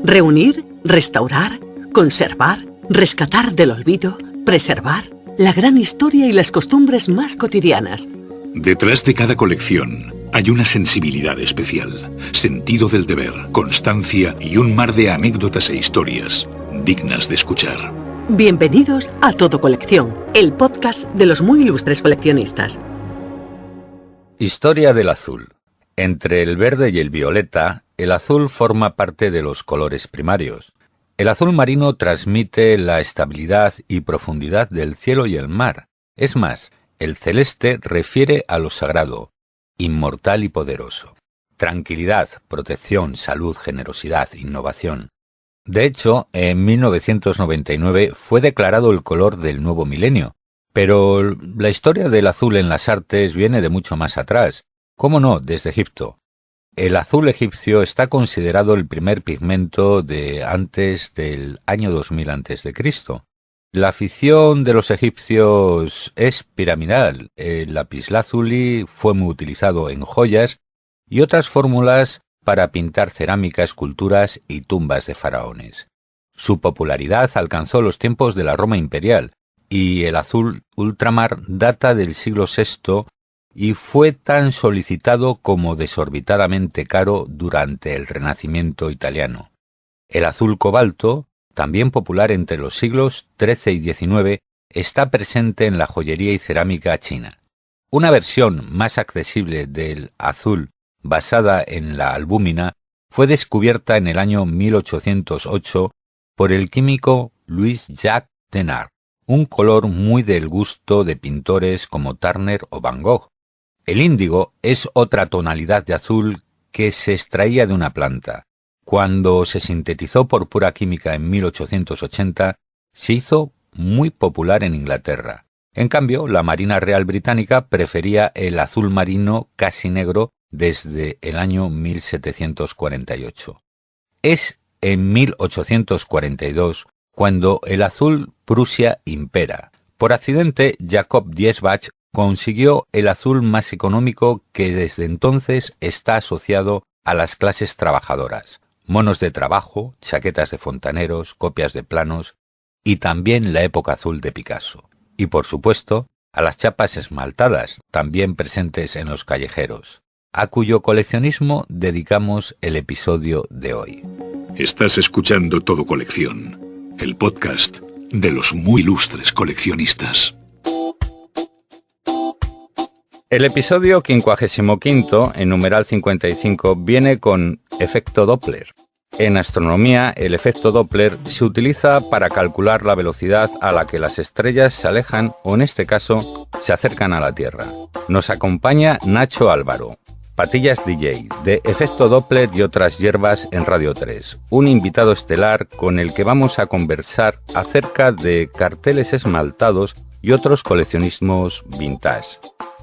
Reunir, restaurar, conservar, rescatar del olvido, preservar la gran historia y las costumbres más cotidianas. Detrás de cada colección hay una sensibilidad especial, sentido del deber, constancia y un mar de anécdotas e historias dignas de escuchar. Bienvenidos a Todo Colección, el podcast de los muy ilustres coleccionistas. Historia del azul. Entre el verde y el violeta, el azul forma parte de los colores primarios. El azul marino transmite la estabilidad y profundidad del cielo y el mar. Es más, el celeste refiere a lo sagrado, inmortal y poderoso. Tranquilidad, protección, salud, generosidad, innovación. De hecho, en 1999 fue declarado el color del nuevo milenio. Pero la historia del azul en las artes viene de mucho más atrás. ¿Cómo no? Desde Egipto. El azul egipcio está considerado el primer pigmento de antes del año 2000 a.C. La afición de los egipcios es piramidal. El lapislázuli fue muy utilizado en joyas y otras fórmulas para pintar cerámica, esculturas y tumbas de faraones. Su popularidad alcanzó los tiempos de la Roma imperial y el azul ultramar data del siglo VI y fue tan solicitado como desorbitadamente caro durante el Renacimiento italiano. El azul cobalto, también popular entre los siglos XIII y XIX, está presente en la joyería y cerámica china. Una versión más accesible del azul, basada en la albúmina, fue descubierta en el año 1808 por el químico Louis-Jacques Thénard, un color muy del gusto de pintores como Turner o Van Gogh. El índigo es otra tonalidad de azul que se extraía de una planta. Cuando se sintetizó por pura química en 1880, se hizo muy popular en Inglaterra. En cambio, la Marina Real Británica prefería el azul marino casi negro desde el año 1748. Es en 1842 cuando el azul Prusia impera. Por accidente, Jacob Diesbach consiguió el azul más económico que desde entonces está asociado a las clases trabajadoras. Monos de trabajo, chaquetas de fontaneros, copias de planos y también la época azul de Picasso. Y por supuesto, a las chapas esmaltadas, también presentes en los callejeros, a cuyo coleccionismo dedicamos el episodio de hoy. Estás escuchando Todo Colección, el podcast de los muy ilustres coleccionistas. El episodio 55, en numeral 55, viene con efecto Doppler. En astronomía, el efecto Doppler se utiliza para calcular la velocidad a la que las estrellas se alejan o, en este caso, se acercan a la Tierra. Nos acompaña Nacho Álvaro, Patillas DJ, de Efecto Doppler y otras hierbas en Radio 3, un invitado estelar con el que vamos a conversar acerca de carteles esmaltados y otros coleccionismos vintage.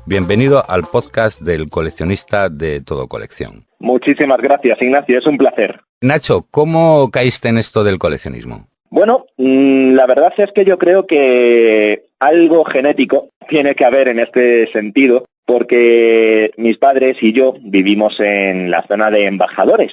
Bienvenido al podcast del coleccionista de Todo Colección. Muchísimas gracias, Ignacio, es un placer. Nacho, ¿cómo caíste en esto del coleccionismo? Bueno, la verdad es que yo creo que algo genético tiene que haber en este sentido, porque mis padres y yo vivimos en la zona de Embajadores,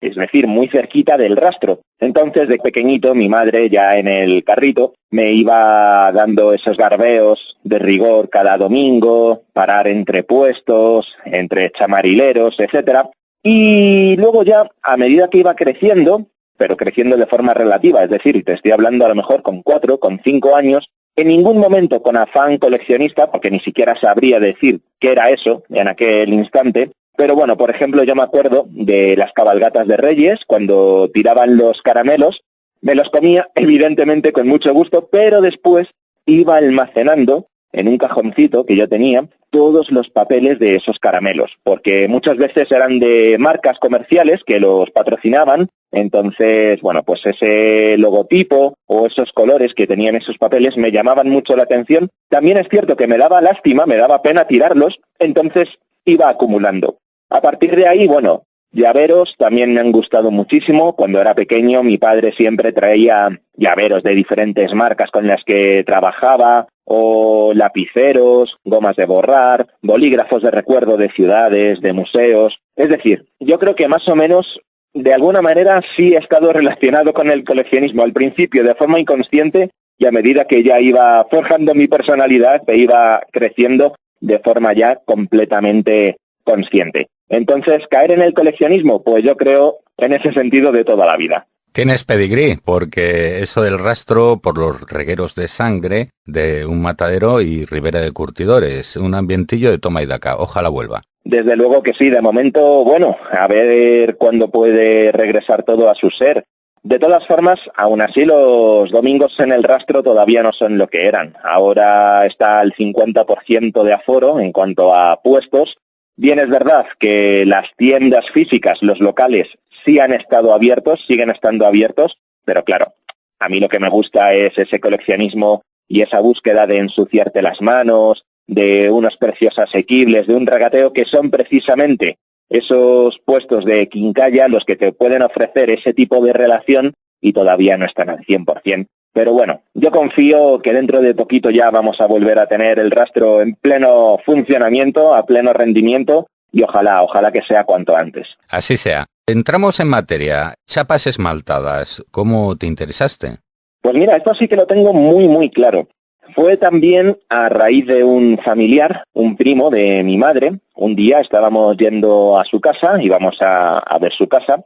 es decir, muy cerquita del Rastro. Entonces, de pequeñito, mi madre, ya en el carrito, me iba dando esos garbeos de rigor cada domingo, parar entre puestos, entre chamarileros, etcétera. Y luego ya, a medida que iba creciendo, pero creciendo de forma relativa, es decir, te estoy hablando a lo mejor con 4, con 5 años, en ningún momento con afán coleccionista, porque ni siquiera sabría decir qué era eso en aquel instante. Pero bueno, por ejemplo, yo me acuerdo de las cabalgatas de Reyes, cuando tiraban los caramelos, me los comía evidentemente con mucho gusto, pero después iba almacenando en un cajoncito que yo tenía todos los papeles de esos caramelos, porque muchas veces eran de marcas comerciales que los patrocinaban. Entonces, bueno, pues ese logotipo o esos colores que tenían esos papeles me llamaban mucho la atención. También es cierto que me daba lástima, me daba pena tirarlos, entonces iba acumulando. A partir de ahí, bueno, llaveros también me han gustado muchísimo. Cuando era pequeño, mi padre siempre traía llaveros de diferentes marcas con las que trabajaba, o lapiceros, gomas de borrar, bolígrafos de recuerdo de ciudades, de museos. Es decir, yo creo que más o menos de alguna manera sí he estado relacionado con el coleccionismo, al principio de forma inconsciente, y a medida que ya iba forjando mi personalidad, e iba creciendo de forma ya completamente consciente. Entonces, ¿caer en el coleccionismo? Pues yo creo en ese sentido de toda la vida. Tienes pedigrí, porque eso del rastro por los regueros de sangre de un matadero y ribera de curtidores, un ambientillo de toma y daca. Ojalá vuelva. Desde luego que sí, de momento, bueno, a ver cuándo puede regresar todo a su ser. De todas formas, aún así los domingos en el rastro todavía no son lo que eran. Ahora está al 50% de aforo en cuanto a puestos. Bien es verdad que las tiendas físicas, los locales, sí han estado abiertos, siguen estando abiertos, pero claro, a mí lo que me gusta es ese coleccionismo y esa búsqueda de ensuciarte las manos, de unos precios asequibles, de un regateo, que son precisamente esos puestos de quincalla los que te pueden ofrecer ese tipo de relación y todavía no están al 100%. Pero bueno, yo confío que dentro de poquito ya vamos a volver a tener el rastro en pleno funcionamiento, a pleno rendimiento, y ojalá que sea cuanto antes. Así sea. Entramos en materia. Chapas esmaltadas. ¿Cómo te interesaste? Pues mira, esto sí que lo tengo muy claro. Fue también a raíz de un familiar, un primo de mi madre. Un día estábamos yendo a su casa, íbamos a ver su casa,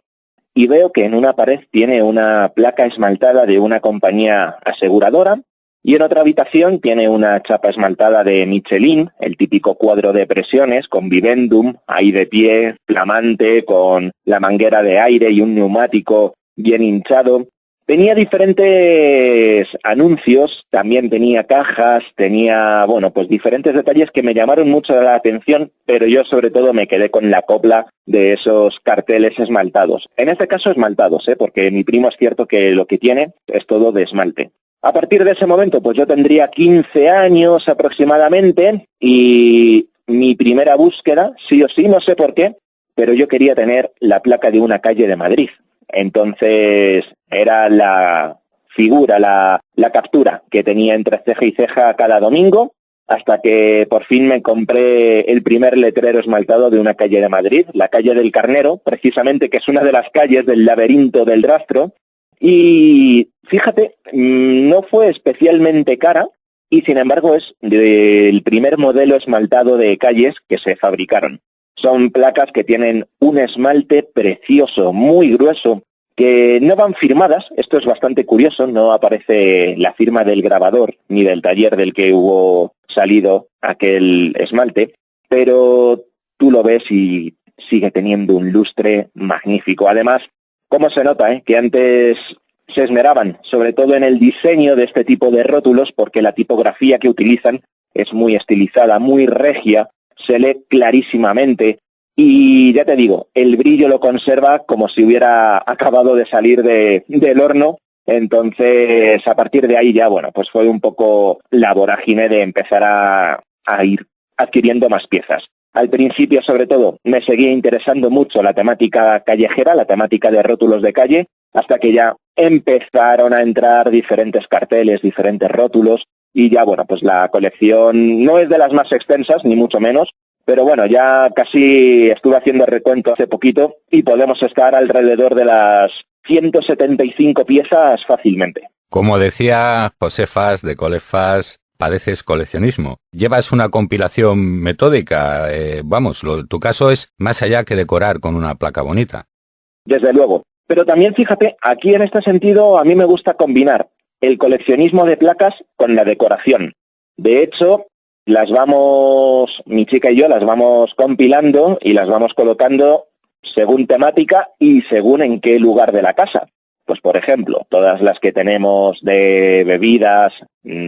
y veo que en una pared tiene una placa esmaltada de una compañía aseguradora, y en otra habitación tiene una chapa esmaltada de Michelin, el típico cuadro de presiones, con Vivendum, ahí de pie, flamante, con la manguera de aire y un neumático bien hinchado. Tenía diferentes anuncios, también tenía cajas, tenía, bueno, pues diferentes detalles que me llamaron mucho la atención, pero yo sobre todo me quedé con la copla de esos carteles esmaltados. En este caso esmaltados, porque mi primo es cierto que lo que tiene es todo de esmalte. A partir de ese momento, pues yo tendría 15 años aproximadamente y mi primera búsqueda, sí o sí, no sé por qué, pero yo quería tener la placa de una calle de Madrid. Entonces era la figura, la captura que tenía entre ceja y ceja cada domingo, hasta que por fin me compré el primer letrero esmaltado de una calle de Madrid, la calle del Carnero, precisamente, que es una de las calles del laberinto del rastro. Y fíjate, no fue especialmente cara y sin embargo es el primer modelo esmaltado de calles que se fabricaron. Son placas que tienen un esmalte precioso, muy grueso, que no van firmadas. Esto es bastante curioso, no aparece la firma del grabador ni del taller del que hubo salido aquel esmalte, pero tú lo ves y sigue teniendo un lustre magnífico. Además, ¿cómo se nota, que antes se esmeraban, sobre todo en el diseño de este tipo de rótulos, porque la tipografía que utilizan es muy estilizada, muy regia, se lee clarísimamente y ya te digo, el brillo lo conserva como si hubiera acabado de salir del horno. Entonces, a partir de ahí ya, bueno, pues fue un poco la vorágine de empezar a ir adquiriendo más piezas. Al principio, sobre todo, me seguía interesando mucho la temática callejera, la temática de rótulos de calle, hasta que ya empezaron a entrar diferentes carteles, diferentes rótulos, y ya, bueno, pues la colección no es de las más extensas, ni mucho menos, pero bueno, ya casi estuve haciendo recuento hace poquito y podemos estar alrededor de las 175 piezas fácilmente. Como decía Josefas de Colefas, padeces coleccionismo. Llevas una compilación metódica, tu caso es más allá que decorar con una placa bonita. Desde luego, pero también fíjate, aquí en este sentido a mí me gusta combinar el coleccionismo de placas con la decoración. De hecho, mi chica y yo las vamos compilando y las vamos colocando según temática y según en qué lugar de la casa. Pues por ejemplo, todas las que tenemos de bebidas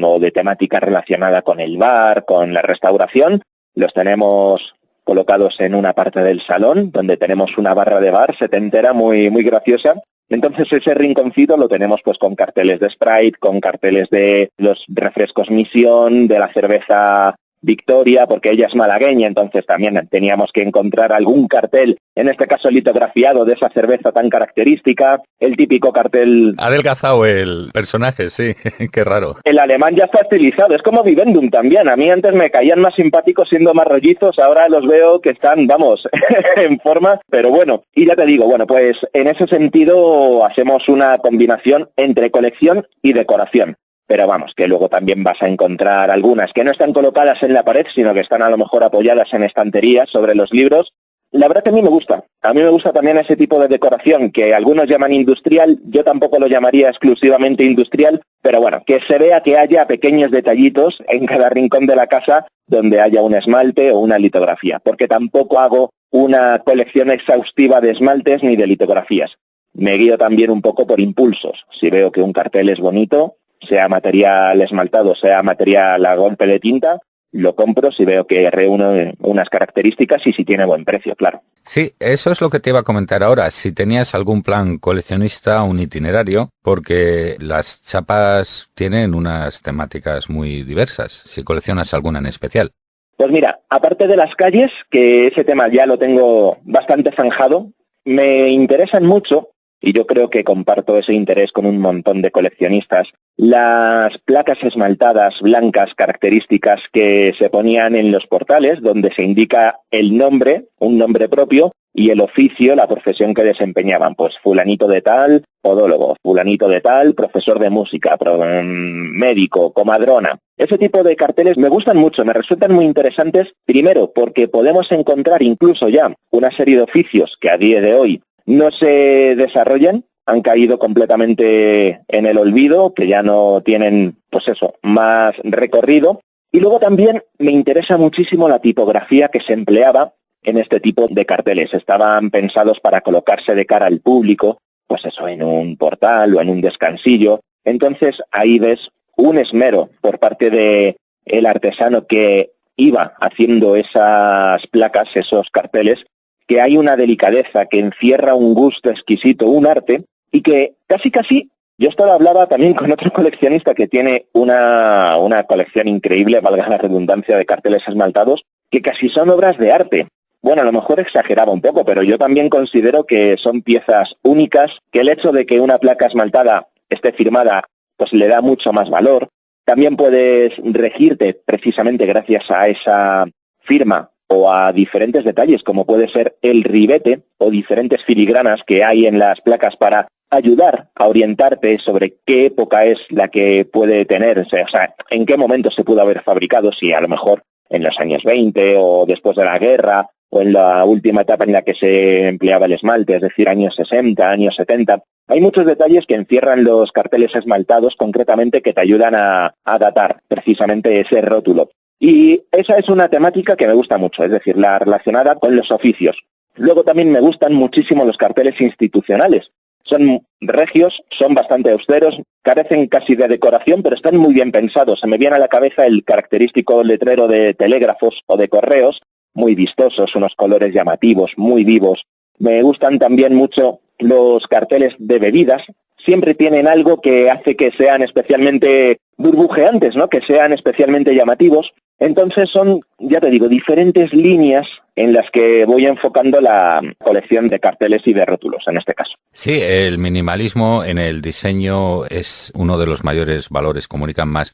o de temática relacionada con el bar, con la restauración, los tenemos colocados en una parte del salón donde tenemos una barra de bar setentera muy graciosa. Entonces ese rinconcito lo tenemos pues con carteles de Sprite, con carteles de los refrescos Misión, de la cerveza Victoria, porque ella es malagueña, entonces también teníamos que encontrar algún cartel, en este caso litografiado de esa cerveza tan característica, el típico cartel... Ha adelgazado el personaje, sí, qué raro. El alemán ya está estilizado, es como Vivendum también, a mí antes me caían más simpáticos siendo más rollizos, ahora los veo que están, vamos, en forma, pero bueno, y ya te digo, bueno, pues en ese sentido hacemos una combinación entre colección y decoración. Pero vamos, que luego también vas a encontrar algunas que no están colocadas en la pared, sino que están a lo mejor apoyadas en estanterías sobre los libros. La verdad que a mí me gusta. A mí me gusta también ese tipo de decoración que algunos llaman industrial. Yo tampoco lo llamaría exclusivamente industrial, pero bueno, que se vea que haya pequeños detallitos en cada rincón de la casa donde haya un esmalte o una litografía, porque tampoco hago una colección exhaustiva de esmaltes ni de litografías. Me guío también un poco por impulsos. Si veo que un cartel es bonito, sea material esmaltado, sea material a golpe de tinta, lo compro si veo que reúne unas características y si tiene buen precio, claro. Sí, eso es lo que te iba a comentar ahora, si tenías algún plan coleccionista, un itinerario, porque las chapas tienen unas temáticas muy diversas, si coleccionas alguna en especial. Pues mira, aparte de las calles, que ese tema ya lo tengo bastante zanjado, me interesan mucho, y yo creo que comparto ese interés con un montón de coleccionistas, las placas esmaltadas blancas características que se ponían en los portales, donde se indica el nombre, un nombre propio, y el oficio, la profesión que desempeñaban. Pues fulanito de tal, podólogo, fulanito de tal, profesor de música, médico, comadrona. Ese tipo de carteles me gustan mucho, me resultan muy interesantes, primero porque podemos encontrar incluso ya una serie de oficios que a día de hoy no se desarrollan, han caído completamente en el olvido, que ya no tienen, pues eso, más recorrido. Y luego también me interesa muchísimo la tipografía que se empleaba en este tipo de carteles. Estaban pensados para colocarse de cara al público, pues eso, en un portal o en un descansillo. Entonces ahí ves un esmero por parte de el artesano que iba haciendo esas placas, esos carteles, que hay una delicadeza que encierra un gusto exquisito, un arte, y que casi, yo hablaba también con otro coleccionista que tiene una colección increíble, valga la redundancia, de carteles esmaltados, que casi son obras de arte. Bueno, a lo mejor exageraba un poco, pero yo también considero que son piezas únicas, que el hecho de que una placa esmaltada esté firmada, pues le da mucho más valor. También puedes regirte precisamente gracias a esa firma o a diferentes detalles, como puede ser el ribete o diferentes filigranas que hay en las placas para ayudar a orientarte sobre qué época es la que puede tener, o sea, en qué momento se pudo haber fabricado, si a lo mejor en los años 20 o después de la guerra o en la última etapa en la que se empleaba el esmalte, es decir, años 60, años 70. Hay muchos detalles que encierran los carteles esmaltados concretamente que te ayudan a datar precisamente ese rótulo. Y esa es una temática que me gusta mucho, es decir, la relacionada con los oficios. Luego también me gustan muchísimo los carteles institucionales. Son regios, son bastante austeros, carecen casi de decoración, pero están muy bien pensados. Se me viene a la cabeza el característico letrero de telégrafos o de correos, muy vistosos, unos colores llamativos, muy vivos. Me gustan también mucho los carteles de bebidas. Siempre tienen algo que hace que sean especialmente burbujeantes, ¿no? Que sean especialmente llamativos. Entonces son, ya te digo, diferentes líneas en las que voy enfocando la colección de carteles y de rótulos, en este caso. Sí, el minimalismo en el diseño es uno de los mayores valores, comunican más.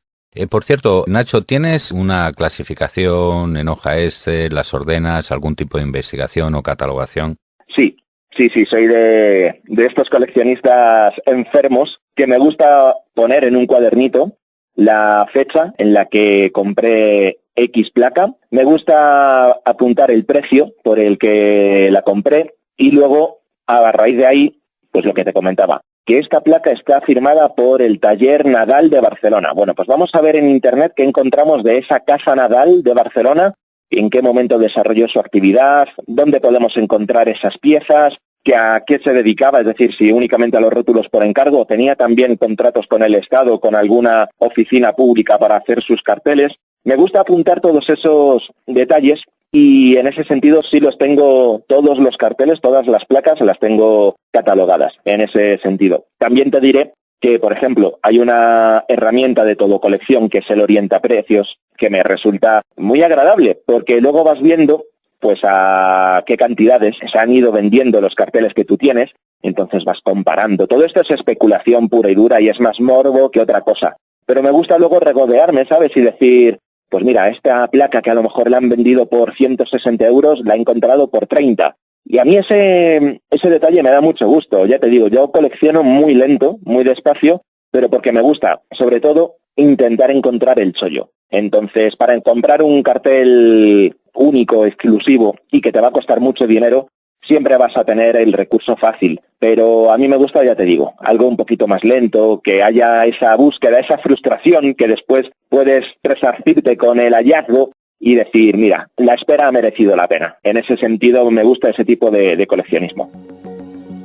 Por cierto, Nacho, ¿tienes una clasificación en hoja Excel, las ordenas, algún tipo de investigación o catalogación? Sí, soy de estos coleccionistas enfermos que me gusta poner en un cuadernito la fecha en la que compré X placa, me gusta apuntar el precio por el que la compré y luego, a raíz de ahí, pues lo que te comentaba, que esta placa está firmada por el taller Nadal de Barcelona. Bueno, pues vamos a ver en internet qué encontramos de esa casa Nadal de Barcelona, en qué momento desarrolló su actividad, dónde podemos encontrar esas piezas, que a qué se dedicaba, es decir, si únicamente a los rótulos por encargo, tenía también contratos con el Estado, con alguna oficina pública para hacer sus carteles. Me gusta apuntar todos esos detalles y en ese sentido sí los tengo, todos los carteles, todas las placas las tengo catalogadas en ese sentido. También te diré que, por ejemplo, hay una herramienta de todo colección que es el orientaprecios, que me resulta muy agradable, porque luego vas viendo pues a qué cantidades se han ido vendiendo los carteles que tú tienes, entonces vas comparando. Todo esto es especulación pura y dura y es más morbo que otra cosa. Pero me gusta luego regodearme, ¿sabes? Y decir, pues mira, esta placa que a lo mejor la han vendido por 160 euros, la he encontrado por 30. Y a mí ese detalle me da mucho gusto. Ya te digo, yo colecciono muy lento, muy despacio, pero porque me gusta, sobre todo, intentar encontrar el chollo. Entonces, para comprar un cartel único, exclusivo y que te va a costar mucho dinero, siempre vas a tener el recurso fácil. Pero a mí me gusta, ya te digo, algo un poquito más lento, que haya esa búsqueda, esa frustración que después puedes resarcirte con el hallazgo y decir, mira, la espera ha merecido la pena. En ese sentido me gusta ese tipo de coleccionismo.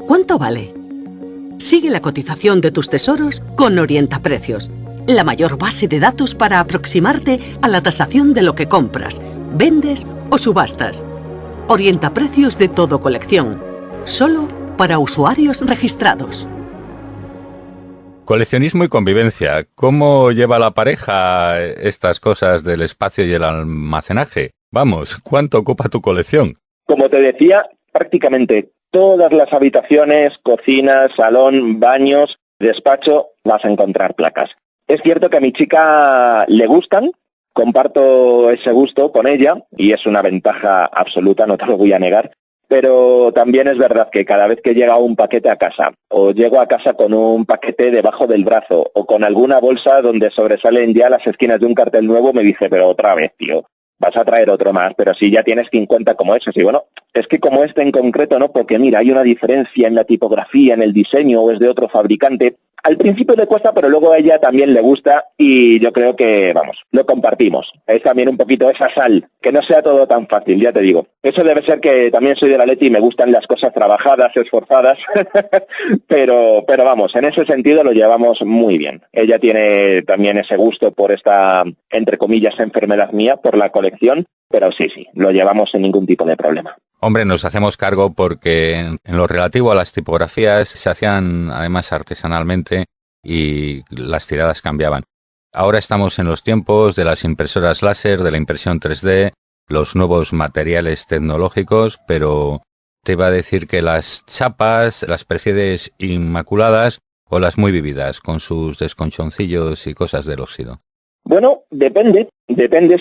¿Cuánto vale? Sigue la cotización de tus tesoros con Orientaprecios, la mayor base de datos para aproximarte a la tasación de lo que compras, vendes o subastas. Orientaprecios de todo colección, solo para usuarios registrados. Coleccionismo y convivencia. ¿Cómo lleva la pareja estas cosas del espacio y el almacenaje? Vamos, ¿cuánto ocupa tu colección? Como te decía, prácticamente todas las habitaciones, cocina, salón, baños, despacho, vas a encontrar placas. Es cierto que a mi chica le gustan, comparto ese gusto con ella y es una ventaja absoluta, no te lo voy a negar, pero también es verdad que cada vez que llega un paquete a casa o llego a casa con un paquete debajo del brazo o con alguna bolsa donde sobresalen ya las esquinas de un cartel nuevo, me dice, pero otra vez, tío, vas a traer otro más, pero si ya tienes 50 como esos. Y bueno, es que como este en concreto, ¿no? Porque mira, hay una diferencia en la tipografía, en el diseño o es de otro fabricante. Al principio le cuesta, pero luego a ella también le gusta y yo creo que, vamos, lo compartimos. Es también un poquito esa sal, que no sea todo tan fácil, ya te digo. Eso debe ser que también soy del Atleti y me gustan las cosas trabajadas, esforzadas, pero vamos, en ese sentido lo llevamos muy bien. Ella tiene también ese gusto por esta, entre comillas, enfermedad mía, por la colección, pero sí, lo llevamos sin ningún tipo de problema. Hombre, nos hacemos cargo porque en lo relativo a las tipografías se hacían además artesanalmente y las tiradas cambiaban. Ahora estamos en los tiempos de las impresoras láser, de la impresión 3D, los nuevos materiales tecnológicos, pero te iba a decir que las chapas las prefieres inmaculadas o las muy vividas, con sus desconchoncillos y cosas del óxido. Bueno, depende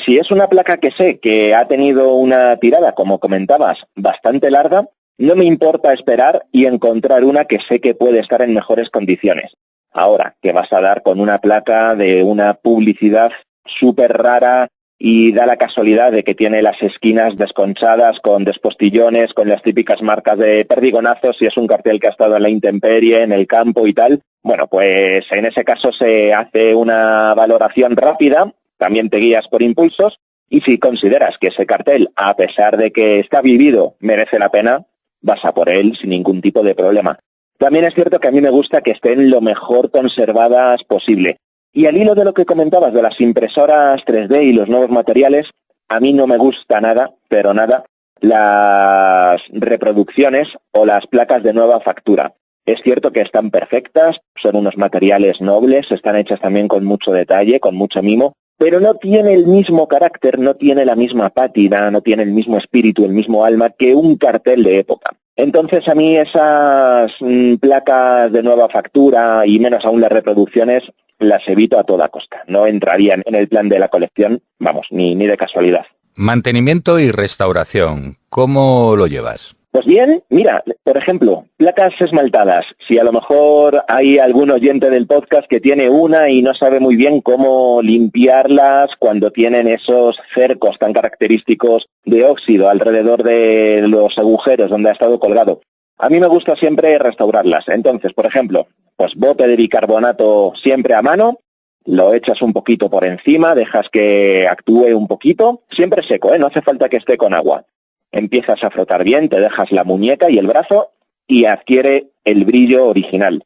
si es una placa que sé que ha tenido una tirada, como comentabas, bastante larga, no me importa esperar y encontrar una que sé que puede estar en mejores condiciones. Ahora, que vas a dar con una placa de una publicidad súper rara y da la casualidad de que tiene las esquinas desconchadas con despostillones, con las típicas marcas de perdigonazos, si es un cartel que ha estado en la intemperie, en el campo y tal. Bueno, pues en ese caso se hace una valoración rápida, también te guías por impulsos, y si consideras que ese cartel, a pesar de que está vivido, merece la pena, vas a por él sin ningún tipo de problema. También es cierto que a mí me gusta que estén lo mejor conservadas posible. Y al hilo de lo que comentabas de las impresoras 3D y los nuevos materiales, a mí no me gusta nada, pero nada, las reproducciones o las placas de nueva factura. Es cierto que están perfectas, son unos materiales nobles, están hechas también con mucho detalle, con mucho mimo, pero no tiene el mismo carácter, no tiene la misma pátina, no tiene el mismo espíritu, el mismo alma que un cartel de época. Entonces a mí esas placas de nueva factura y menos aún las reproducciones las evito a toda costa. No entrarían en el plan de la colección, vamos, ni de casualidad. Mantenimiento y restauración, ¿cómo lo llevas? Pues bien, mira, por ejemplo, placas esmaltadas. Si a lo mejor hay algún oyente del podcast que tiene una y no sabe muy bien cómo limpiarlas cuando tienen esos cercos tan característicos de óxido alrededor de los agujeros donde ha estado colgado. A mí me gusta siempre restaurarlas. Entonces, por ejemplo, pues bote de bicarbonato siempre a mano, lo echas un poquito por encima, dejas que actúe un poquito, siempre seco, no hace falta que esté con agua. Empiezas a frotar bien, te dejas la muñeca y el brazo y adquiere el brillo original.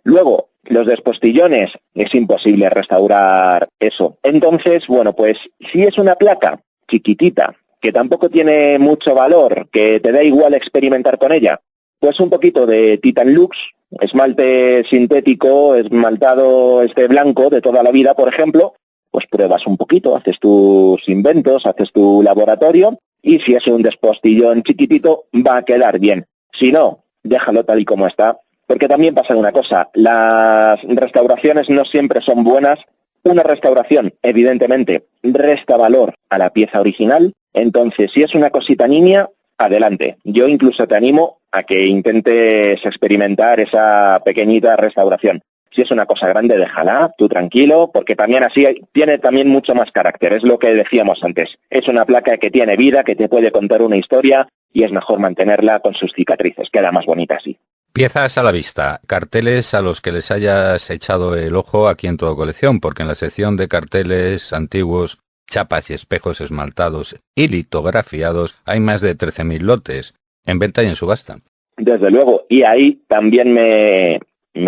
Luego, los despostillones, es imposible restaurar eso. Entonces, bueno, pues si es una placa chiquitita, que tampoco tiene mucho valor, que te da igual experimentar con ella, pues un poquito de Titan Lux, esmalte sintético, esmaltado blanco de toda la vida, por ejemplo, pues pruebas un poquito, haces tus inventos, haces tu laboratorio, y si es un despostillón chiquitito, va a quedar bien. Si no, déjalo tal y como está, porque también pasa una cosa, las restauraciones no siempre son buenas. Una restauración, evidentemente, resta valor a la pieza original, entonces si es una cosita nimia, adelante. Yo incluso te animo a que intentes experimentar esa pequeñita restauración. Si es una cosa grande, déjala, tú tranquilo, porque también así tiene también mucho más carácter, es lo que decíamos antes. Es una placa que tiene vida, que te puede contar una historia, y es mejor mantenerla con sus cicatrices, queda más bonita así. Piezas a la vista, carteles a los que les hayas echado el ojo aquí en Todo Colección, porque en la sección de carteles antiguos, chapas y espejos esmaltados y litografiados hay más de 13.000 lotes, en venta y en subasta. Desde luego, y ahí también me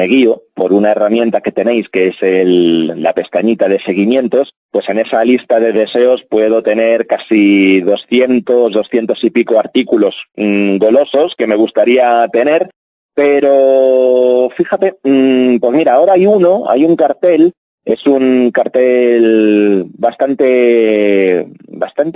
guío por una herramienta que tenéis, que es la pestañita de seguimientos. Pues en esa lista de deseos puedo tener casi 200 y pico artículos golosos que me gustaría tener. Pero fíjate, pues mira, ahora hay un cartel, es un cartel bastante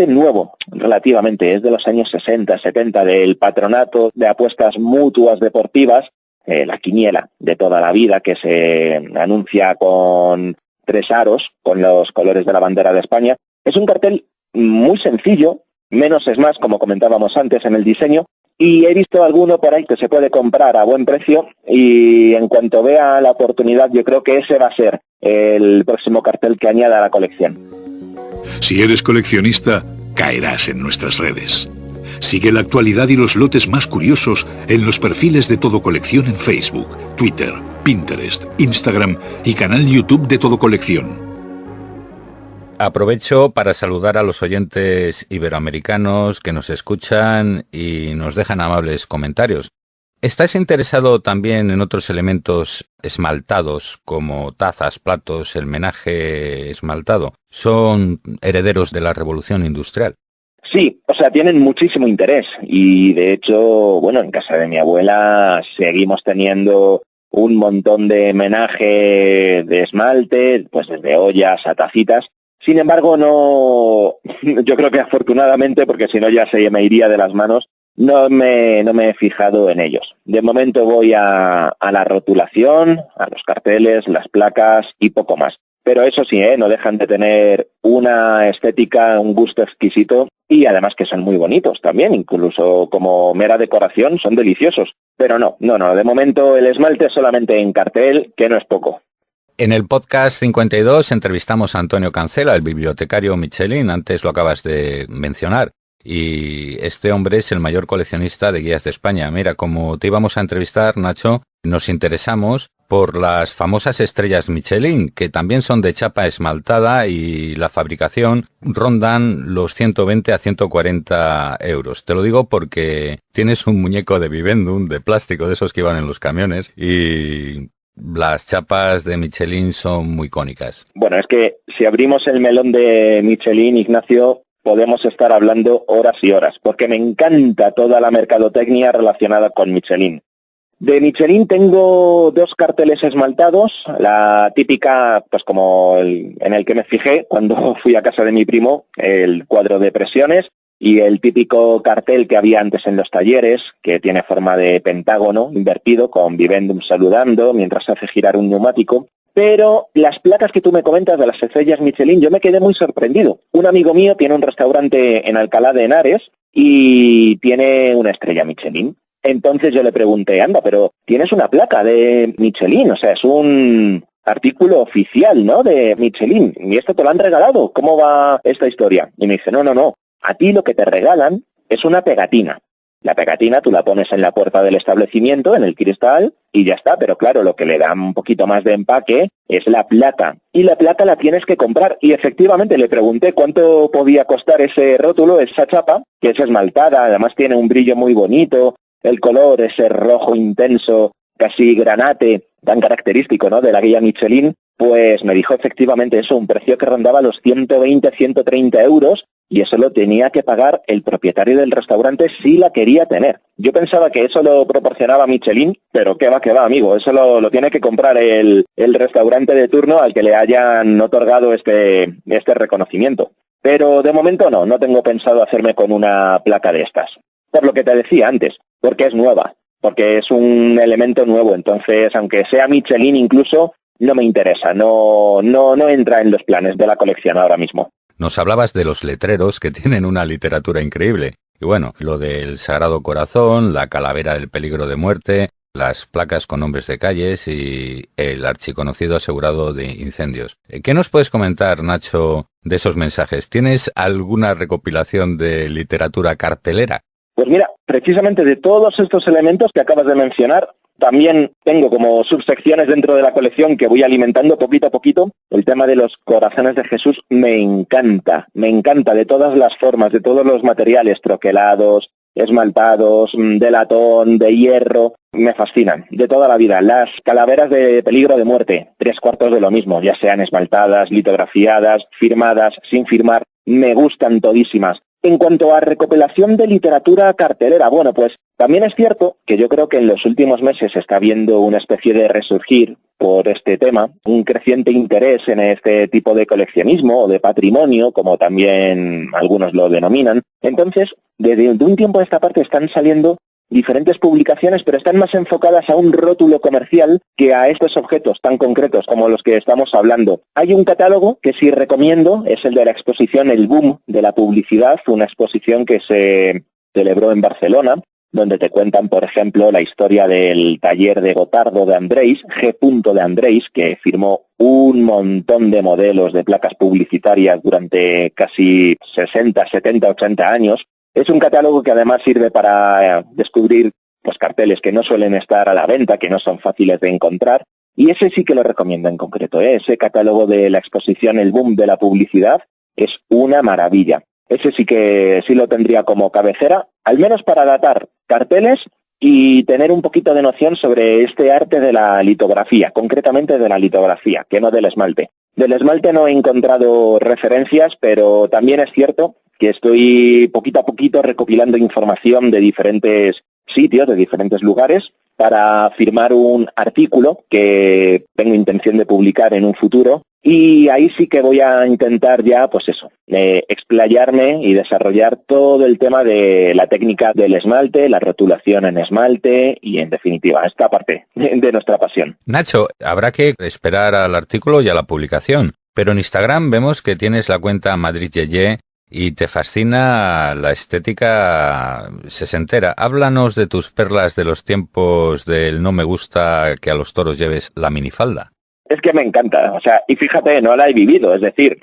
nuevo, relativamente, es de los años 60, 70, del Patronato de Apuestas Mutuas Deportivas, la quiniela de toda la vida, que se anuncia con 3 aros, con los colores de la bandera de España. Es un cartel muy sencillo, menos es más, como comentábamos antes en el diseño, y he visto alguno por ahí que se puede comprar a buen precio, y en cuanto vea la oportunidad yo creo que ese va a ser el próximo cartel que añada a la colección. Si eres coleccionista, caerás en nuestras redes. Sigue la actualidad y los lotes más curiosos en los perfiles de Todo Colección en Facebook, Twitter, Pinterest, Instagram y canal YouTube de Todo Colección. Aprovecho para saludar a los oyentes iberoamericanos que nos escuchan y nos dejan amables comentarios. ¿Estás interesado también en otros elementos esmaltados como tazas, platos, el menaje esmaltado? ¿Son herederos de la Revolución Industrial? Sí, o sea, tienen muchísimo interés y de hecho, bueno, en casa de mi abuela seguimos teniendo un montón de menaje de esmalte, pues desde ollas a tacitas. Sin embargo, no, yo creo que afortunadamente, porque si no ya se me iría de las manos, no me he fijado en ellos. De momento voy a la rotulación, a los carteles, las placas y poco más. Pero eso sí, no dejan de tener una estética, un gusto exquisito y además que son muy bonitos también, incluso como mera decoración son deliciosos. Pero no, de momento el esmalte solamente en cartel, que no es poco. En el podcast 52 entrevistamos a Antonio Cancela, el bibliotecario Michelin, antes lo acabas de mencionar, y este hombre es el mayor coleccionista de guías de España. Mira, como te íbamos a entrevistar, Nacho, nos interesamos por las famosas estrellas Michelin, que también son de chapa esmaltada y la fabricación rondan los 120 a 140 euros. Te lo digo porque tienes un muñeco de Vivendum, de plástico, de esos que iban en los camiones, y las chapas de Michelin son muy cónicas. Bueno, es que si abrimos el melón de Michelin, Ignacio, podemos estar hablando horas y horas, porque me encanta toda la mercadotecnia relacionada con Michelin. De Michelin tengo 2 carteles esmaltados, la típica, pues como en el que me fijé cuando fui a casa de mi primo, el cuadro de presiones, y el típico cartel que había antes en los talleres, que tiene forma de pentágono invertido, con Vivendum saludando mientras hace girar un neumático. Pero las placas que tú me comentas de las estrellas Michelin, yo me quedé muy sorprendido. Un amigo mío tiene un restaurante en Alcalá de Henares y tiene una estrella Michelin. Entonces yo le pregunté, anda, pero tienes una placa de Michelin, o sea, es un artículo oficial, ¿no?, de Michelin, y esto te lo han regalado, ¿cómo va esta historia? Y me dice, no, a ti lo que te regalan es una pegatina. La pegatina tú la pones en la puerta del establecimiento, en el cristal, y ya está, pero claro, lo que le da un poquito más de empaque es la placa, y la placa la tienes que comprar, y efectivamente le pregunté cuánto podía costar ese rótulo, esa chapa, que es esmaltada, además tiene un brillo muy bonito, el color, ese rojo intenso, casi granate, tan característico, ¿no?, de la guía Michelin, pues me dijo efectivamente eso, un precio que rondaba los 120, 130 euros, y eso lo tenía que pagar el propietario del restaurante si la quería tener. Yo pensaba que eso lo proporcionaba Michelin, pero que va, amigo, eso lo tiene que comprar el restaurante de turno al que le hayan otorgado este reconocimiento. Pero de momento no tengo pensado hacerme con una placa de estas. Por lo que te decía antes, porque es nueva, porque es un elemento nuevo, entonces aunque sea Michelin incluso, no me interesa, no entra en los planes de la colección ahora mismo. Nos hablabas de los letreros que tienen una literatura increíble. Y bueno, lo del Sagrado Corazón, la calavera del peligro de muerte, las placas con nombres de calles y el archiconocido asegurado de incendios. ¿Qué nos puedes comentar, Nacho, de esos mensajes? ¿Tienes alguna recopilación de literatura cartelera? Pues mira, precisamente de todos estos elementos que acabas de mencionar, también tengo como subsecciones dentro de la colección que voy alimentando poquito a poquito. El tema de los corazones de Jesús me encanta de todas las formas, de todos los materiales, troquelados, esmaltados, de latón, de hierro, me fascinan, de toda la vida. Las calaveras de peligro de muerte, 3/4 de lo mismo, ya sean esmaltadas, litografiadas, firmadas, sin firmar, me gustan todísimas. En cuanto a recopilación de literatura cartelera, bueno, pues también es cierto que yo creo que en los últimos meses está habiendo una especie de resurgir por este tema, un creciente interés en este tipo de coleccionismo o de patrimonio, como también algunos lo denominan. Entonces, desde un tiempo a esta parte están saliendo diferentes publicaciones, pero están más enfocadas a un rótulo comercial que a estos objetos tan concretos como los que estamos hablando. Hay un catálogo que sí recomiendo, es el de la exposición El Boom de la Publicidad, una exposición que se celebró en Barcelona, donde te cuentan, por ejemplo, la historia del taller de Gotardo de Andrés, G. de Andrés, que firmó un montón de modelos de placas publicitarias durante casi 60, 70, 80 años. Es un catálogo que además sirve para descubrir pues carteles que no suelen estar a la venta, que no son fáciles de encontrar, y ese sí que lo recomiendo en concreto, ¿eh? Ese catálogo de la exposición El Boom de la Publicidad es una maravilla. Ese sí que sí lo tendría como cabecera, al menos para datar carteles y tener un poquito de noción sobre este arte de la litografía, concretamente de la litografía, que no del esmalte. Del esmalte no he encontrado referencias, pero también es cierto que estoy poquito a poquito recopilando información de diferentes sitios, de diferentes lugares, para firmar un artículo que tengo intención de publicar en un futuro. Y ahí sí que voy a intentar ya, pues eso, explayarme y desarrollar todo el tema de la técnica del esmalte, la rotulación en esmalte y, en definitiva, esta parte de nuestra pasión. Nacho, habrá que esperar al artículo y a la publicación, pero en Instagram vemos que tienes la cuenta Madrid Yeye y te fascina la estética sesentera. Háblanos de tus perlas de los tiempos del no me gusta que a los toros lleves la minifalda. Es que me encanta, o sea, y fíjate, no la he vivido, es decir,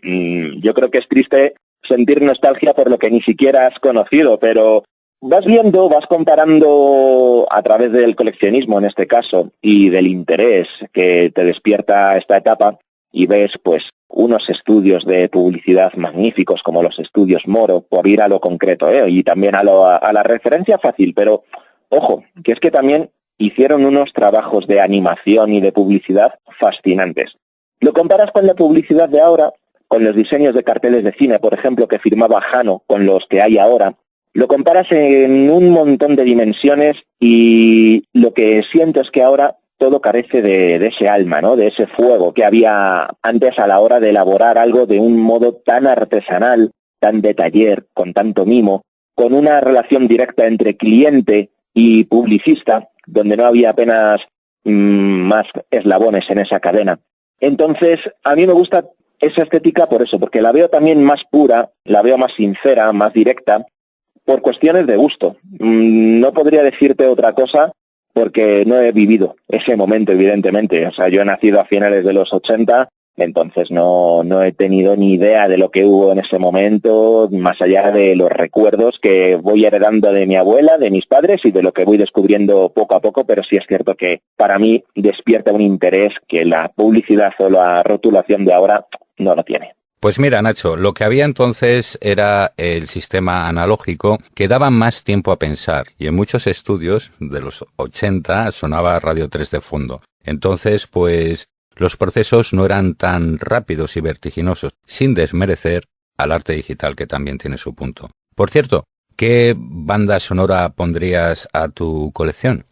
yo creo que es triste sentir nostalgia por lo que ni siquiera has conocido, pero vas viendo, vas comparando a través del coleccionismo en este caso y del interés que te despierta esta etapa y ves pues unos estudios de publicidad magníficos como los estudios Moro, por ir a lo concreto, y también a la referencia fácil, pero ojo, que es que también hicieron unos trabajos de animación y de publicidad fascinantes. Lo comparas con la publicidad de ahora, con los diseños de carteles de cine, por ejemplo, que firmaba Jano, con los que hay ahora, lo comparas en un montón de dimensiones y lo que siento es que ahora todo carece de ese alma, ¿no? De ese fuego que había antes a la hora de elaborar algo de un modo tan artesanal, tan de taller, con tanto mimo, con una relación directa entre cliente y publicista, donde no había apenas más eslabones en esa cadena. Entonces, a mí me gusta esa estética por eso, porque la veo también más pura, la veo más sincera, más directa, por cuestiones de gusto. No podría decirte otra cosa porque no he vivido ese momento, evidentemente. O sea, yo he nacido a finales de los 80, entonces no he tenido ni idea de lo que hubo en ese momento, más allá de los recuerdos que voy heredando de mi abuela, de mis padres y de lo que voy descubriendo poco a poco, pero sí es cierto que para mí despierta un interés que la publicidad o la rotulación de ahora no lo tiene. Pues mira, Nacho, lo que había entonces era el sistema analógico que daba más tiempo a pensar y en muchos estudios de los 80 sonaba Radio 3 de fondo. Entonces, pues los procesos no eran tan rápidos y vertiginosos, sin desmerecer al arte digital, que también tiene su punto. Por cierto, ¿qué banda sonora pondrías a tu colección?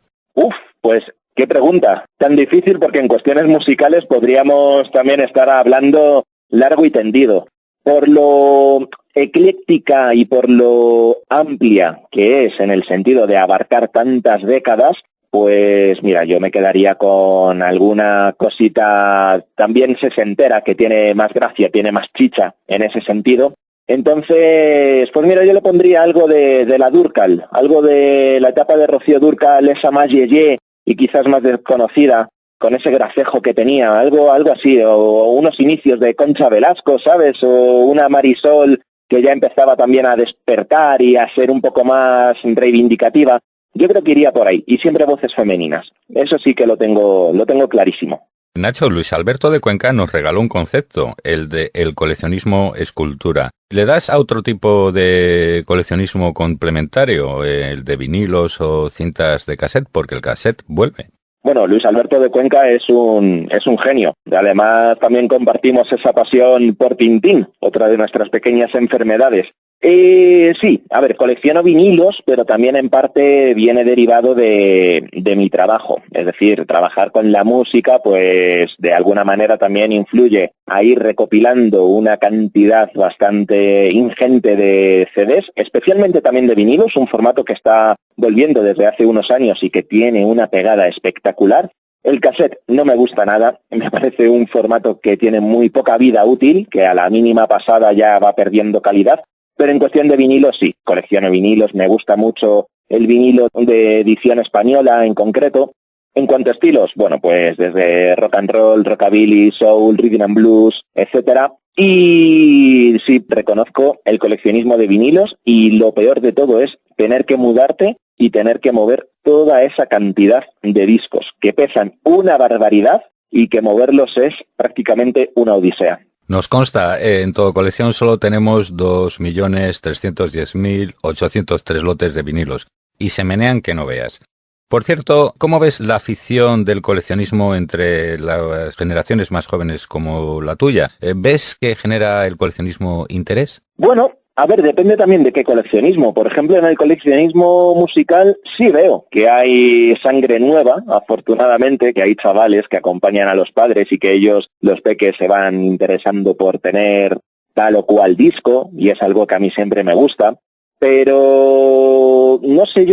Pues qué pregunta, tan difícil, porque en cuestiones musicales podríamos también estar hablando largo y tendido. Por lo ecléctica y por lo amplia que es en el sentido de abarcar tantas décadas, pues mira, yo me quedaría con alguna cosita también sesentera que tiene más gracia, tiene más chicha en ese sentido. Entonces, pues mira, yo le pondría algo de la Dúrcal, algo de la etapa de Rocío Dúrcal, esa más yeye y quizás más desconocida, con ese gracejo que tenía, algo así, o unos inicios de Concha Velasco, ¿sabes? O una Marisol que ya empezaba también a despertar y a ser un poco más reivindicativa. Yo creo que iría por ahí, y siempre voces femeninas. Eso sí que lo tengo clarísimo. Nacho, Luis Alberto de Cuenca nos regaló un concepto, el de el coleccionismo escultura. ¿Le das a otro tipo de coleccionismo complementario, el de vinilos o cintas de cassette? Porque el cassette vuelve. Bueno, Luis Alberto de Cuenca es un genio. Además, también compartimos esa pasión por Tintín, otra de nuestras pequeñas enfermedades. Sí, a ver, colecciono vinilos, pero también en parte viene derivado de mi trabajo. Es decir, trabajar con la música, pues de alguna manera también influye a ir recopilando una cantidad bastante ingente de CDs, especialmente también de vinilos, un formato que está volviendo desde hace unos años y que tiene una pegada espectacular. El cassette no me gusta nada, me parece un formato que tiene muy poca vida útil, que a la mínima pasada ya va perdiendo calidad. Pero en cuestión de vinilos sí, colecciono vinilos, me gusta mucho el vinilo de edición española en concreto. En cuanto a estilos, bueno, pues desde rock and roll, rockabilly, soul, rhythm and blues, etcétera. Y sí, reconozco el coleccionismo de vinilos, y lo peor de todo es tener que mudarte y tener que mover toda esa cantidad de discos que pesan una barbaridad y que moverlos es prácticamente una odisea. Nos consta, en Todo Colección solo tenemos 2.310.803 lotes de vinilos, y se menean que no veas. Por cierto, ¿cómo ves la afición del coleccionismo entre las generaciones más jóvenes como la tuya? ¿Ves que genera el coleccionismo interés? Bueno, a ver, depende también de qué coleccionismo. Por ejemplo, en el coleccionismo musical sí veo que hay sangre nueva, afortunadamente, que hay chavales que acompañan a los padres y que ellos, los peques, se van interesando por tener tal o cual disco, y es algo que a mí siempre me gusta. Pero no sé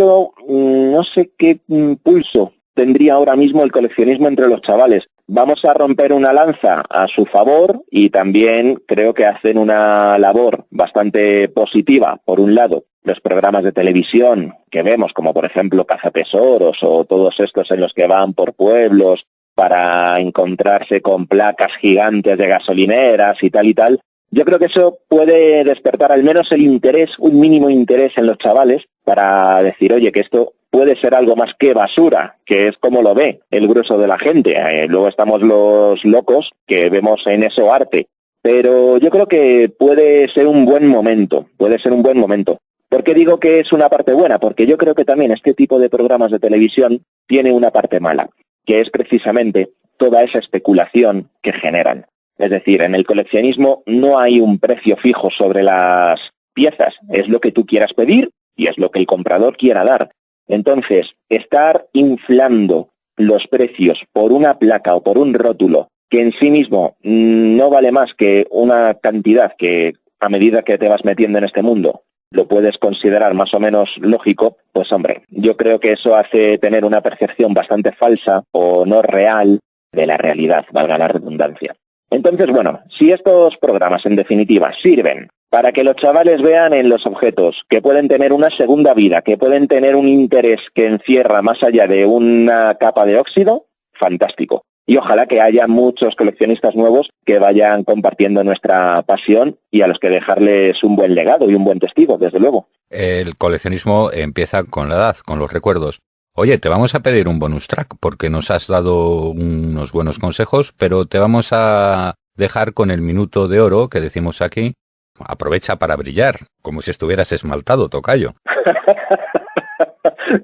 qué pulso tendría ahora mismo el coleccionismo entre los chavales. Vamos a romper una lanza a su favor, y también creo que hacen una labor bastante positiva. Por un lado, los programas de televisión que vemos, como por ejemplo Cazatesoros o todos estos en los que van por pueblos para encontrarse con placas gigantes de gasolineras y tal. Yo creo que eso puede despertar al menos el interés, un mínimo interés en los chavales, para decir, oye, que esto puede ser algo más que basura, que es como lo ve el grueso de la gente. Luego estamos los locos que vemos en eso arte. Pero yo creo que puede ser un buen momento, ¿Por qué digo que es una parte buena? Porque yo creo que también este tipo de programas de televisión tiene una parte mala, que es precisamente toda esa especulación que generan. Es decir, en el coleccionismo no hay un precio fijo sobre las piezas, es lo que tú quieras pedir y es lo que el comprador quiera dar. Entonces, estar inflando los precios por una placa o por un rótulo que en sí mismo no vale más que una cantidad que, a medida que te vas metiendo en este mundo, lo puedes considerar más o menos lógico, pues hombre, yo creo que eso hace tener una percepción bastante falsa o no real de la realidad, valga la redundancia. Entonces, bueno, si estos programas, en definitiva, sirven para que los chavales vean en los objetos que pueden tener una segunda vida, que pueden tener un interés que encierra más allá de una capa de óxido, fantástico. Y ojalá que haya muchos coleccionistas nuevos que vayan compartiendo nuestra pasión, y a los que dejarles un buen legado y un buen testigo, desde luego. El coleccionismo empieza con la edad, con los recuerdos. Oye, te vamos a pedir un bonus track porque nos has dado unos buenos consejos, pero te vamos a dejar con el minuto de oro que decimos aquí. Aprovecha para brillar, como si estuvieras esmaltado, tocayo.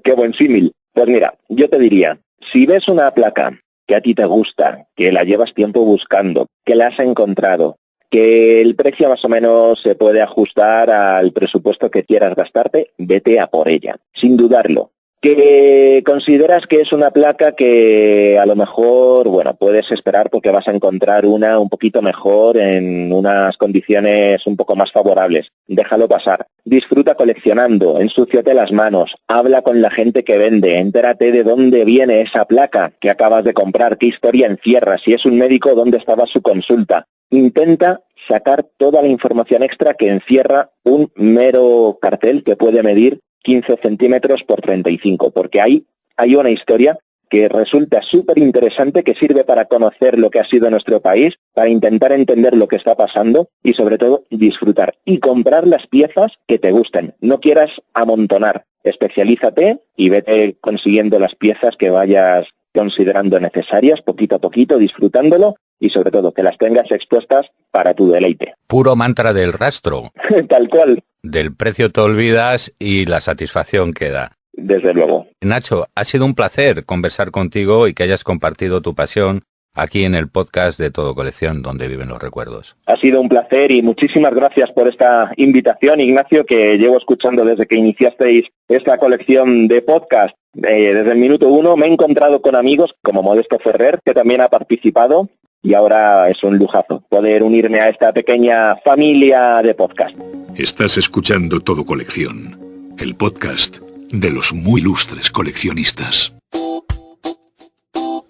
Qué buen símil. Pues mira, yo te diría, si ves una placa que a ti te gusta, que la llevas tiempo buscando, que la has encontrado, que el precio más o menos se puede ajustar al presupuesto que quieras gastarte, vete a por ella, sin dudarlo. Que consideras que es una placa que a lo mejor, bueno, puedes esperar porque vas a encontrar una un poquito mejor en unas condiciones un poco más favorables. Déjalo pasar. Disfruta coleccionando, ensúciate las manos, habla con la gente que vende, entérate de dónde viene esa placa que acabas de comprar, qué historia encierra, si es un médico, dónde estaba su consulta. Intenta sacar toda la información extra que encierra un mero cartel que puede medir 15 centímetros por 35, porque ahí hay una historia que resulta súper interesante, que sirve para conocer lo que ha sido nuestro país, para intentar entender lo que está pasando y sobre todo disfrutar y comprar las piezas que te gusten. No quieras amontonar, especialízate y vete consiguiendo las piezas que vayas considerando necesarias, poquito a poquito, disfrutándolo y sobre todo que las tengas expuestas para tu deleite. Puro mantra del rastro. Tal cual. Del precio te olvidas y la satisfacción queda. Desde luego. Nacho, ha sido un placer conversar contigo y que hayas compartido tu pasión aquí en el podcast de Todo Colección, donde viven los recuerdos. Ha sido un placer y muchísimas gracias por esta invitación, Ignacio, que llevo escuchando desde que iniciasteis esta colección de podcast. Desde el minuto 1 me he encontrado con amigos como Modesto Ferrer, que también ha participado, y ahora es un lujazo poder unirme a esta pequeña familia de podcast. Estás escuchando Todo Colección, el podcast de los muy ilustres coleccionistas.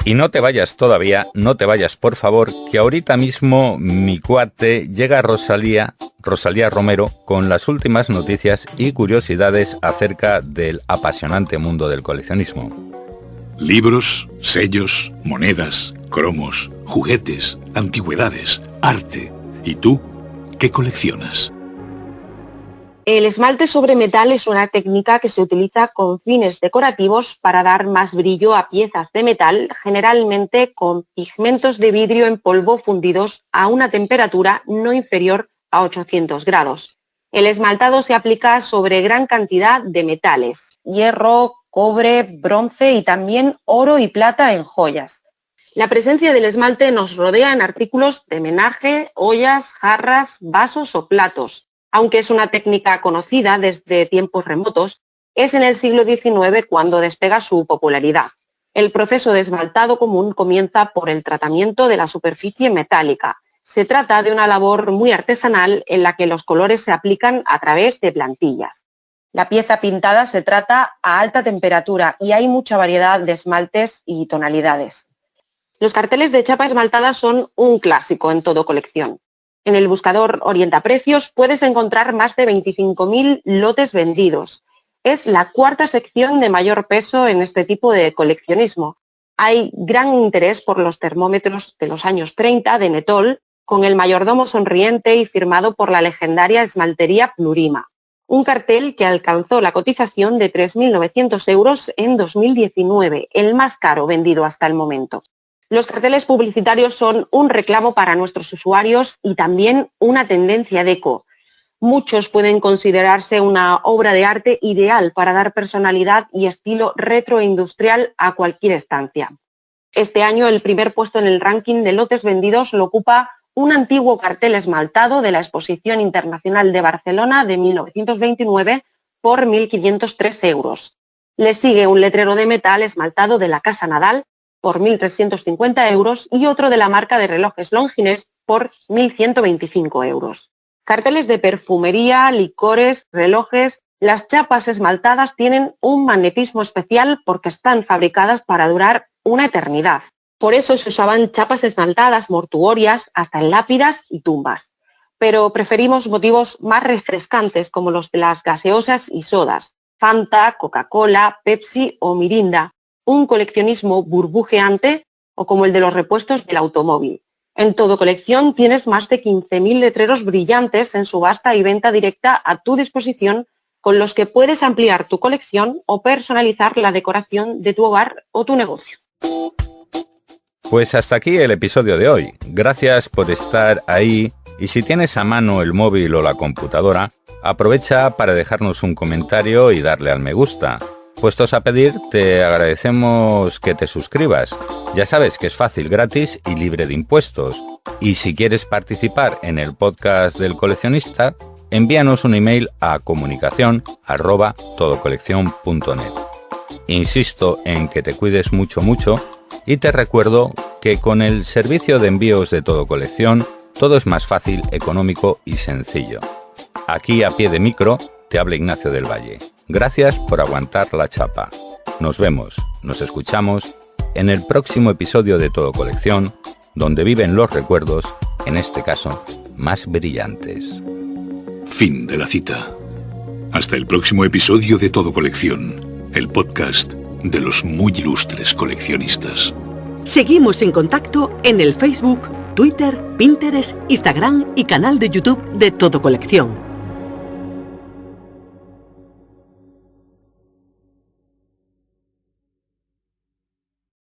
Y no te vayas todavía, no te vayas por favor, que ahorita mismo mi cuate llega Rosalía Romero con las últimas noticias y curiosidades acerca del apasionante mundo del coleccionismo. Libros, sellos, monedas, cromos, juguetes, antigüedades, arte. ¿Y tú qué coleccionas? El esmalte sobre metal es una técnica que se utiliza con fines decorativos para dar más brillo a piezas de metal, generalmente con pigmentos de vidrio en polvo fundidos a una temperatura no inferior a 800 grados. El esmaltado se aplica sobre gran cantidad de metales, hierro, cobre, bronce y también oro y plata en joyas. La presencia del esmalte nos rodea en artículos de menaje, ollas, jarras, vasos o platos. Aunque es una técnica conocida desde tiempos remotos, es en el siglo XIX cuando despega su popularidad. El proceso de esmaltado común comienza por el tratamiento de la superficie metálica. Se trata de una labor muy artesanal en la que los colores se aplican a través de plantillas. La pieza pintada se trata a alta temperatura y hay mucha variedad de esmaltes y tonalidades. Los carteles de chapa esmaltada son un clásico en Todo Colección. En el buscador Orientaprecios puedes encontrar más de 25.000 lotes vendidos. Es la cuarta sección de mayor peso en este tipo de coleccionismo. Hay gran interés por los termómetros de los años 30 de Netol, con el mayordomo sonriente y firmado por la legendaria esmaltería Plurima. Un cartel que alcanzó la cotización de 3.900 euros en 2019, el más caro vendido hasta el momento. Los carteles publicitarios son un reclamo para nuestros usuarios y también una tendencia deco. Muchos pueden considerarse una obra de arte ideal para dar personalidad y estilo retroindustrial a cualquier estancia. Este año el primer puesto en el ranking de lotes vendidos lo ocupa un antiguo cartel esmaltado de la Exposición Internacional de Barcelona de 1929 por 1.503 euros. Le sigue un letrero de metal esmaltado de la Casa Nadal por 1.350 euros y otro de la marca de relojes Longines por 1.125 euros. Carteles de perfumería, licores, relojes. Las chapas esmaltadas tienen un magnetismo especial porque están fabricadas para durar una eternidad. Por eso se usaban chapas esmaltadas mortuorias hasta en lápidas y tumbas. Pero preferimos motivos más refrescantes como los de las gaseosas y sodas, Fanta, Coca-Cola, Pepsi o Mirinda. Un coleccionismo burbujeante o como el de los repuestos del automóvil. En Todo Colección tienes más de 15.000 letreros brillantes en subasta y venta directa a tu disposición con los que puedes ampliar tu colección o personalizar la decoración de tu hogar o tu negocio. Pues hasta aquí el episodio de hoy. Gracias por estar ahí y si tienes a mano el móvil o la computadora, aprovecha para dejarnos un comentario y darle al me gusta. Puestos a pedir, te agradecemos que te suscribas. Ya sabes que es fácil, gratis y libre de impuestos. Y si quieres participar en el podcast del coleccionista, envíanos un email a comunicación@todocoleccion.net. Insisto en que te cuides mucho y te recuerdo que con el servicio de envíos de Todo Colección, todo es más fácil, económico y sencillo. Aquí a pie de micro te habla Ignacio del Valle. Gracias por aguantar la chapa. Nos vemos, nos escuchamos en el próximo episodio de Todo Colección, donde viven los recuerdos, en este caso, más brillantes. Fin de la cita. Hasta el próximo episodio de Todo Colección, el podcast de los muy ilustres coleccionistas. Seguimos en contacto en el Facebook, Twitter, Pinterest, Instagram y canal de YouTube de Todo Colección.